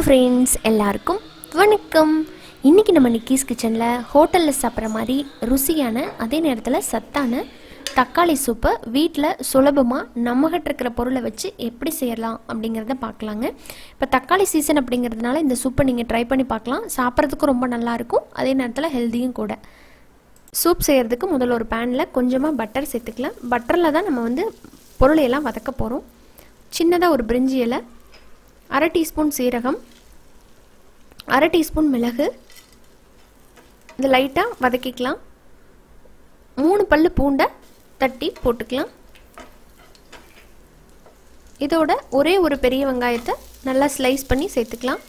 Friends, எல்லாருக்கும் வணக்கம். இன்றைக்கி நம்ம நிக்கிஸ் கிச்சனில் ஹோட்டலில் சாப்பிட்ற மாதிரி ருசியான அதே நேரத்தில் சத்தான தக்காளி சூப்பை வீட்டில் சுலபமாக நம்மகிட்ட இருக்கிற பொருளை வச்சு எப்படி செய்யலாம் அப்படிங்கிறத பார்க்கலாங்க. இப்போ தக்காளி சீசன் அப்படிங்கிறதுனால இந்த சூப்பை நீங்கள் ட்ரை பண்ணி பார்க்கலாம். சாப்பிட்றதுக்கும் ரொம்ப நல்லாயிருக்கும், அதே நேரத்தில் ஹெல்த்தியும் கூட. சூப் செய்கிறதுக்கு முதல்ல ஒரு பேனில் கொஞ்சமாக பட்டர் சேர்த்துக்கலாம். பட்டரில் தான் நம்ம பொருளையெல்லாம் வதக்க போகிறோம். சின்னதாக ஒரு பிரிஞ்சி இலை, அரை டீஸ்பூன் சீரகம், அரை டீஸ்பூன் மிளகு, இது லைட்டாக வதக்கிக்கலாம். 3 பல்லு பூண்டை தட்டி போட்டுக்கலாம். இதோட ஒரே ஒரு பெரிய வெங்காயத்தை நல்லா ஸ்லைஸ் பண்ணி சேர்த்துக்கலாம்.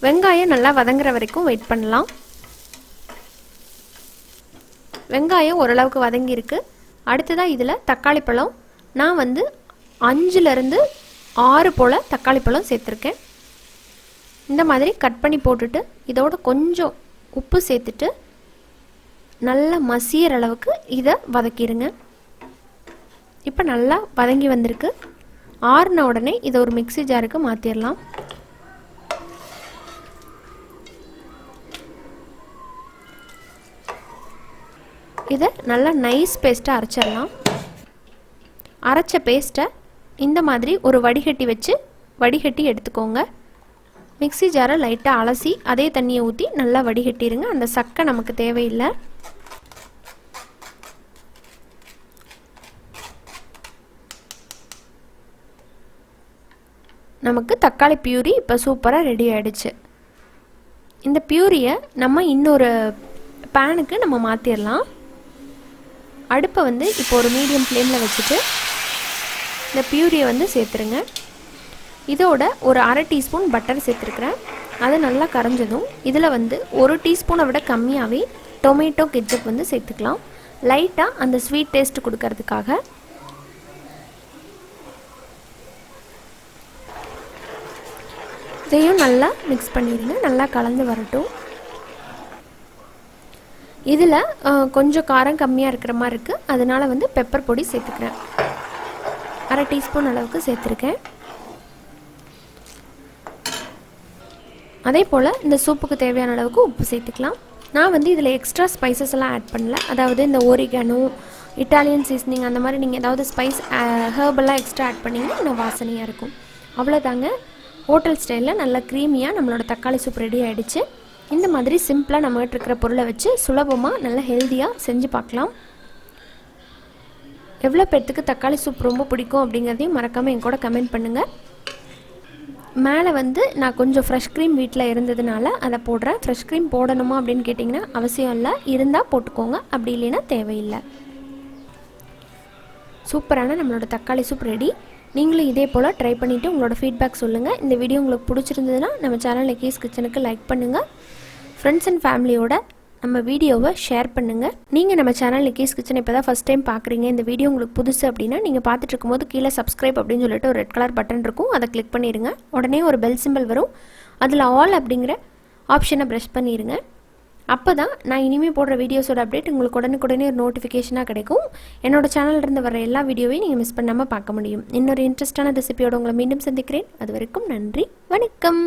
வெங்காயம் நல்லா வதங்குற வரைக்கும் வெயிட் பண்ணலாம். வெங்காயம் ஓரளவுக்கு வதங்கியிருக்கு. அடுத்ததாக இதில் தக்காளி பழம், நான் 5லேருந்து 6 போல் தக்காளி பழம் சேர்த்துருக்கேன். இந்த மாதிரி கட் பண்ணி போட்டுட்டு இதோட கொஞ்சம் உப்பு சேர்த்துட்டு நல்லா மசியிற அளவுக்கு இதை வதக்கிடுங்க. இப்போ நல்லா வதங்கி வந்திருக்கு. ஆறுன உடனே இதை ஒரு மிக்ஸி ஜாருக்கு மாற்றிடலாம். இதை நல்லா நைஸ் பேஸ்ட்டாக அரைச்சிடலாம். அரைச்ச பேஸ்ட்டை இந்த மாதிரி ஒரு வடிகட்டி வச்சு வடிகட்டி எடுத்துக்கோங்க. மிக்ஸி ஜாரை லைட்டாக அலசி அதே தண்ணியை ஊற்றி நல்லா வடிகட்டிடுங்க. அந்த சக்கை நமக்கு தேவையில்லை. நமக்கு தக்காளி பியூரி இப்போ சூப்பராக ரெடி ஆகிடுச்சு. இந்த பியூரியை நம்ம இன்னொரு பேனுக்கு நம்ம மாற்றிடலாம். அடுப்பை இப்போ ஒரு மீடியம் ஃப்ளேமில் வச்சுட்டு இந்த பியூரியை சேர்த்துருங்க. இதோட ஒரு அரை டீஸ்பூன் பட்டர் சேர்த்துருக்குறேன். அது நல்லா கரைஞ்சதும் இதில் 1 டீஸ்பூனை விட கம்மியாகவே டொமேட்டோ கெட்சப் சேர்த்துக்கலாம். லைட்டாக அந்த ஸ்வீட் டேஸ்ட் கொடுக்கறதுக்காக. இதையும் நல்லா மிக்ஸ் பண்ணிடுங்க. நல்லா கலந்து வரட்டும். இதில் கொஞ்சம் காரம் கம்மியாக இருக்கிற மாதிரி இருக்குது, அதனால் பெப்பர் பொடி சேர்த்துக்கிறேன். அரை டீஸ்பூன் அளவுக்கு சேர்த்துருக்கேன். அதே போல் இந்த சூப்புக்கு தேவையான அளவுக்கு உப்பு சேர்த்துக்கலாம். நான் இதில் எக்ஸ்ட்ரா ஸ்பைசஸ் எல்லாம் ஆட் பண்ணல. அதாவது இந்த ஓரிகனோ, இட்டாலியன் சீசனிங் அந்த மாதிரி நீங்கள் ஏதாவது ஸ்பைஸ் ஹர்பெல்லாம் எக்ஸ்ட்ரா ஆட் பண்ணிங்கன்னா இன்னும் வாசனையாக இருக்கும். அவ்வளோதாங்க. ஹோட்டல் ஸ்டைலில் நல்லா க்ரீமியாக நம்மளோட தக்காளி சூப் ரெடி ஆகிடுச்சு. இந்த மாதிரி சிம்பிளாக நம்மகிட்ட இருக்கிற பொருளை வச்சு சுலபமாக நல்லா ஹெல்த்தியாக செஞ்சு பார்க்கலாம். எவ்வளோ பேர்த்துக்கு தக்காளி சூப் ரொம்ப பிடிக்கும் அப்படிங்கிறதையும் மறக்காமல் என் கூட கமெண்ட் பண்ணுங்கள். மேலே நான் கொஞ்சம் ஃப்ரெஷ் க்ரீம் வீட்டில் இருந்ததுனால அதை போடுறேன். ஃப்ரெஷ் க்ரீம் போடணுமா அப்படின்னு கேட்டிங்கன்னா அவசியம் இல்லை, இருந்தால் போட்டுக்கோங்க, அப்படி இல்லைன்னா தேவையில்லை. சூப்பரான நம்மளோட தக்காளி சூப் ரெடி. நீங்களும் இதே போல் ட்ரை பண்ணிவிட்டு உங்களோட ஃபீட்பேக் சொல்லுங்கள். இந்த வீடியோ உங்களுக்கு பிடிச்சிருந்ததுன்னா நம்ம சேனல் நிக்கிஸ் கிச்சனுக்கு லைக் பண்ணுங்கள். ஃப்ரெண்ட்ஸ் அண்ட் ஃபேமிலியோட நம்ம வீடியோவை ஷேர் பண்ணுங்கள். நீங்கள் நம்ம சேனல் நிக்கிஸ் கிச்சன் இப்போ தான் ஃபஸ்ட் டைம் பார்க்குறீங்க, இந்த வீடியோ உங்களுக்கு புதுசு அப்படின்னா நீங்கள் பார்த்துட்டு இருக்கும்போது கீழே சப்ஸ்கிரைப் அப்படின்னு சொல்லிட்டு ஒரு ரெட் கலர் பட்டன் இருக்கும், அதை கிளிக் பண்ணிடுங்க. உடனே ஒரு பெல் சிம்பிள் வரும், அதில் ஆல் அப்படிங்கிற ஆப்ஷனை ப்ரெஸ் பண்ணிடுங்க. அப்போ தான் நான் இனிமேல் போடுற வீடியோஸோட அப்டேட் உங்களுக்கு உடனுக்குடனே ஒரு நோட்டிஃபிகேஷனாக கிடைக்கும். என்னோட சேனல்லேருந்து வர எல்லா வீடியோவையும் நீங்கள் மிஸ் பண்ணாமல் பார்க்க முடியும். இன்னொரு இன்ட்ரெஸ்டான ரெசிபியோட உங்களை மீண்டும் சந்திக்கிறேன். அது வரைக்கும் நன்றி, வணக்கம்.